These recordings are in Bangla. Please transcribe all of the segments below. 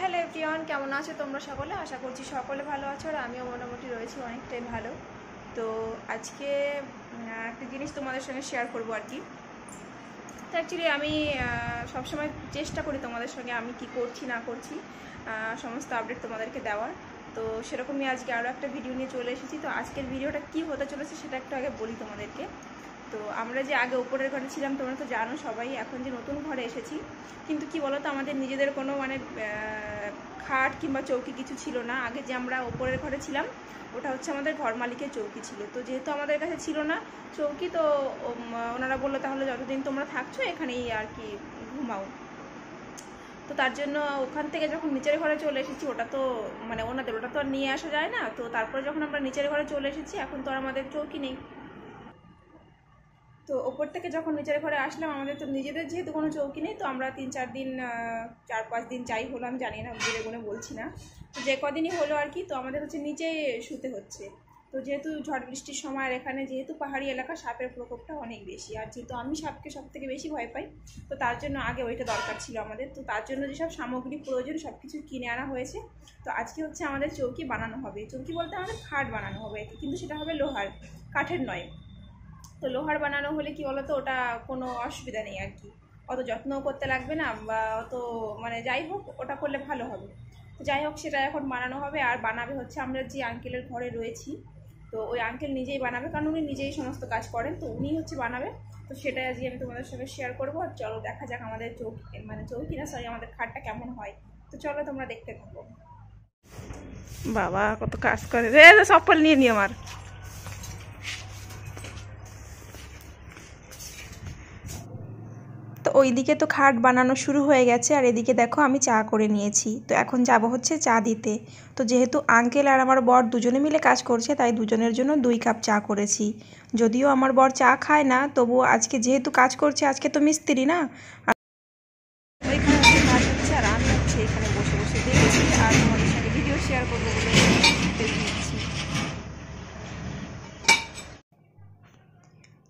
হ্যালো এভরিওয়ান, কেমন আছো তোমরা সকলে? আশা করছি সকলে ভালো আছো আর আমিও মোটামুটি রয়েছি অনেকটাই ভালো। তো আজকে একটা জিনিস তোমাদের সঙ্গে শেয়ার করবো আর কি। তো অ্যাকচুয়ালি আমি সবসময় চেষ্টা করি তোমাদের সঙ্গে আমি কি করছি না করছি সমস্ত আপডেট তোমাদেরকে দেওয়ার। তো সেরকমই আজকে আরও একটা ভিডিও নিয়ে চলে এসেছি। তো আজকের ভিডিওটা কি হতে চলেছে সেটা একটু আগে বলি তোমাদেরকে। তো আমরা যে আগে উপরের ঘরে ছিলাম তোমরা তো জানো সবাই, এখন যে নতুন ঘরে এসেছি, কিন্তু কি বলো তো আমাদের নিজেদের কোনো খাট কিংবা চৌকি কিছু ছিল না। আগে যে আমরা উপরের ঘরে ছিলাম ওটা হচ্ছে আমাদের ঘর মালিকের চৌকি ছিল। তো যেহেতু আমাদের কাছে ছিল না চৌকি, তো ওনারা বললো তাহলে যতদিন তোমরা থাকছো এখানেই আর কি ঘুমাও। তো তার জন্য ওখান থেকে যখন নিচের ঘরে চলে এসেছি, ওটা তো ওটা তো আর নিয়ে আসা যায় না। তো তারপরে যখন আমরা নিচের ঘরে চলে এসেছি, এখন তো আর আমাদের চৌকি নেই। তো ওপর থেকে যখন নিচের ঘরে আসলাম, আমাদের তো নিজেদের যেহেতু কোনো চৌকি নেই, তো আমরা 3-4 দিন 4-5 দিন যাই হলো আমি জানি না, গুনে গুনে বলছি না, তো যে কদিনই হলো আর কি। তো আমাদের হচ্ছে নিচে শুতে হচ্ছে। তো যেহেতু ঝড় বৃষ্টির সময় আর এখানে যেহেতু পাহাড়ি এলাকা, সাপের প্রকোপটা অনেক বেশি, আর যেহেতু আমি সাপকে সব থেকে বেশি ভয় পাই, তো তার জন্য আগে ওইটা দরকার ছিল আমাদের। তো তার জন্য যেসব সামগ্রী প্রয়োজন সব কিছু কিনে আনা হয়েছে। তো আজকে হচ্ছে আমাদের চৌকি বানানো হবে। চৌকি বলতে আমাদের খাট বানানো হবে, কিন্তু সেটা হবে লোহার, কাঠের নয়। তো লোহার বানানো হলে কি বলতো, ওটা কোনো অসুবিধা নেই আর কি, অত যত্নও করতে লাগবে না, বা অত যাই হোক ওটা করলে ভালো হবে। তো যাই হোক সেটা এখন বানানো হবে। আর বানাবে হচ্ছে আমরা যে আঙ্কেলের ঘরে রয়েছি, তো ওই আঙ্কেল নিজেই বানাবে, কারণ উনি নিজেই সমস্ত কাজ করেন, তো উনি হচ্ছে বানাবে। তো সেটাই আজকে আমি তোমাদের সঙ্গে শেয়ার করবো। আর চলো দেখা যাক আমাদের চৌকি না সরি আমাদের খাটটা কেমন হয়। তো চলো তোমরা দেখতে থাকো। বাবা কত কাজ করে রে, সফল নিয়ে নিয়ে আমার। তো ওইদিকে তো খাট বানানো শুরু হয়ে গেছে, আর এদিকে দেখো আমি চা করে নিয়েছি। তো এখন যাব হচ্ছে চা দিতে। তো যেহেতু আঙ্কেল আর আমার বর দুজনে মিলে কাজ করছে, তাই দুজনের জন্য 2 কাপ চা করেছি। যদিও আমার বর চা খায় না, তবুও আজকে যেহেতু কাজ করছে, আজকে তো মিস্ত্রি না, ওইখানে হচ্ছে কাজ হচ্ছে আর আমি হচ্ছে এখানে বসে বসে দেখছি আর তোমাদের সঙ্গে ভিডিও শেয়ার করবো বলে নিচ্ছি।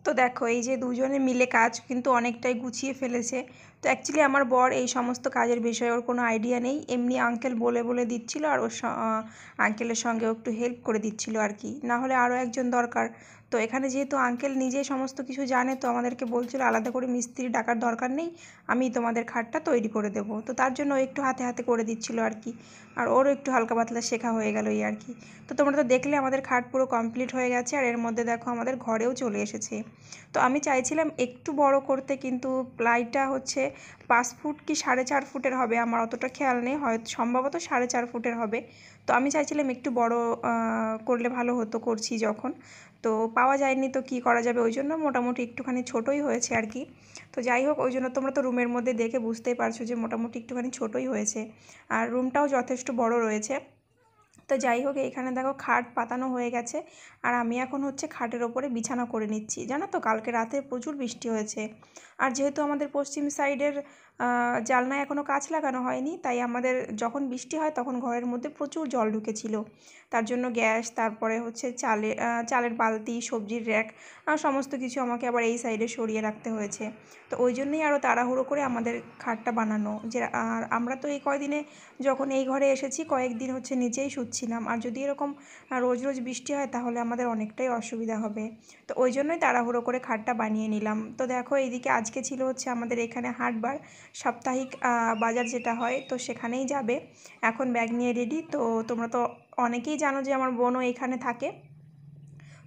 তো দেখো এই যে দুজনে মিলে কাজ কিন্তু অনেকটাই গুছিয়ে ফেলেছে। তো অ্যাকচুয়ালি আমার বর এই সমস্ত কাজের বিষয়ে ওর কোনো আইডিয়া নেই, এমনি আঙ্কেল বলে বলে দিচ্ছিল, আর ওর আঙ্কেলের সঙ্গেও একটু হেল্প করে দিচ্ছিল আর কি, না হলে আরও একজন দরকার। তো এখানে যেহেতু আঙ্কেল নিজেই সমস্ত কিছু জানে, তো আমাদেরকে বলছিল আলাদা করে মিস্ত্রি ডাকার দরকার নেই, আমি তোমাদের খাটটা তৈরি করে দেবো। তো তার জন্য ও একটু হাতে হাতে করে দিচ্ছিল আর কি, আর ওরও একটু হালকা পাতলা শেখা হয়ে গেল এই আর কি। তো তোমরা তো দেখলে আমাদের খাট পুরো কমপ্লিট হয়ে গেছে, আর এর মধ্যে দেখো আমাদের ঘরেও চলে এসেছে। তো আমি চাইছিলাম একটু বড় করতে, কিন্তু প্লাইটা হচ্ছে 5 ফুট কি 4.5 ফুটের হবে, আমার অতটা খেয়াল নেই, হয়তো সম্ভবত 4.5 ফুটের হবে। তো আমি চাইছিলাম একটু বড় করলে ভালো হতো, করছি যখন, তো পাওয়া যায়নি, তো কি করা যাবে, ওই জন্য মোটামুটি একটুখানি ছোটোই হয়েছে আর কি। তো যাই হোক, ওই জন্য তোমরা তো রুমের মধ্যে দেখে বুঝতেই পারছো যে মোটামুটি একটুখানি ছোটোই হয়েছে, আর রুমটাও যথেষ্ট বড় রয়েছে। তো যাই হোক, এইখানে দেখো খাট পাতানো হয়ে গেছে, আর আমি এখন হচ্ছে খাটের ওপরে বিছানা করে নিচ্ছি। জানো তো কালকে রাতে প্রচুর বৃষ্টি হয়েছে, আর যেহেতু আমাদের পশ্চিম সাইডের জানলায় এখনও কাঁচ লাগানো হয়নি, তাই আমাদের যখন বৃষ্টি হয় তখন ঘরের মধ্যে প্রচুর জল ঢুকেছিল। তার জন্য গ্যাস, তারপরে হচ্ছে চালের বালতি, সবজির র্যাক, সমস্ত কিছু আমাকে আবার এই সাইডে সরিয়ে রাখতে হয়েছে। তো ওই জন্যই আরও তাড়াহুড়ো করে আমাদের খাটটা বানানো। যে আর আমরা তো এই কয়দিনে যখন এই ঘরে এসেছি কয়েকদিন হচ্ছে নিচেই শুচ্ছিলাম, আর যদি এরকম রোজ রোজ বৃষ্টি হয় তাহলে আমাদের অনেকটাই অসুবিধা হবে। তো ওই জন্যই তাড়াহুড়ো করে খাটটা বানিয়ে নিলাম। তো দেখো এইদিকে আজকে ছিল হচ্ছে আমাদের এখানে হাটবার, সাপ্তাহিক বাজার যেটা হয়, তো সেখানেই যাবে। এখন ব্যাগ নিয়ে রেডি। তো তোমরা তো অনেকেই জানো যে আমার বোনও এখানে থাকে,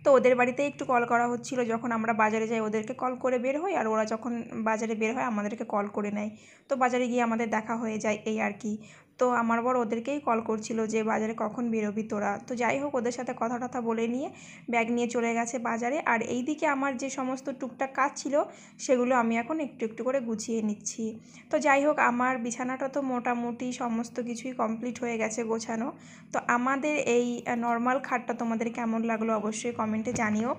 তো ওদের বাড়িতেই একটু কল করা হচ্ছিল, যখন আমরা বাজারে যাই ওদেরকে কল করে বের হই, আর ওরা যখন বাজারে বের হয় আমাদেরকে কল করে নেয়। তো বাজারে গিয়ে আমাদের দেখা হয়ে যায় এই আর কি। তো আমার বর ওদেরকেই কল করছিল যে বাজারে কখন বেরোবি তোরা। তো যাই হোক, ওদের সাথে কথা টথা বলে নিয়ে ব্যাগ নিয়ে চলে গেছে বাজারে। আর এই দিকে আমার যে সমস্ত টুকটাক কাজ ছিল সেগুলো আমি এখন একটু একটু করে গুছিয়ে নিচ্ছি। তো যাই হোক, আমার বিছানাটা তো মোটামুটি সমস্ত কিছুই কমপ্লিট হয়ে গেছে গোছানো। তো আমাদের এই নর্মাল খাটটা তোমাদের কেমন লাগলো অবশ্যই কমেন্টে জানিও।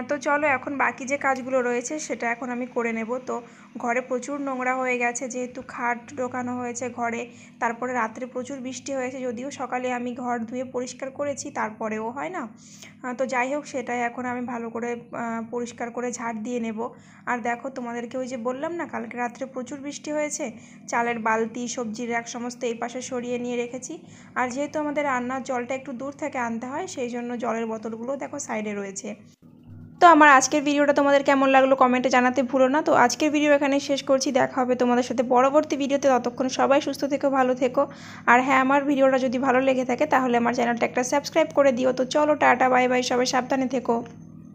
তো চলো এখন বাকি যে কাজগুলো রয়েছে সেটা এখন আমি করে নেব। তো ঘরে প্রচুর নোংরা হয়ে গেছে, যেহেতু খাট ঢোকানো হয়েছে ঘরে, তারপরে রাত্রে প্রচুর বৃষ্টি হয়েছে, যদিও সকালে আমি ঘর ধুয়ে পরিষ্কার করেছি তারপরেও হয় না। তো যাই হোক, সেটাই এখন আমি ভালো করে পরিষ্কার করে ঝাড় দিয়ে নেব। আর দেখো, তোমাদেরকে ওই যে বললাম না কালকে রাত্রে প্রচুর বৃষ্টি হয়েছে, চালের বালতি সবজির র্যাক সমস্ত এই পাশে সরিয়ে নিয়ে রেখেছি। আর যেহেতু আমাদের রান্নার জলটা একটু দূর থেকে আনতে হয়, সেই জন্য জলের বোতলগুলো দেখো সাইডে রয়েছে। তো আমার আজকের ভিডিওটা তোমাদের কেমন লাগলো কমেন্টে জানাতে ভুলো না। তো আজকের ভিডিও এখানে শেষ করছি, দেখা হবে তোমাদের সাথে পরবর্তী ভিডিওতে। ততক্ষণ সবাই সুস্থ থেকো, ভালো থেকো। আর হ্যাঁ, আমার ভিডিওটা যদি ভালো লেগে থাকে তাহলে আমার চ্যানেলটা একটা সাবস্ক্রাইব করে দিও। তো চলো, টাটা, বাই বাই, সবাই সাবধানে থেকো।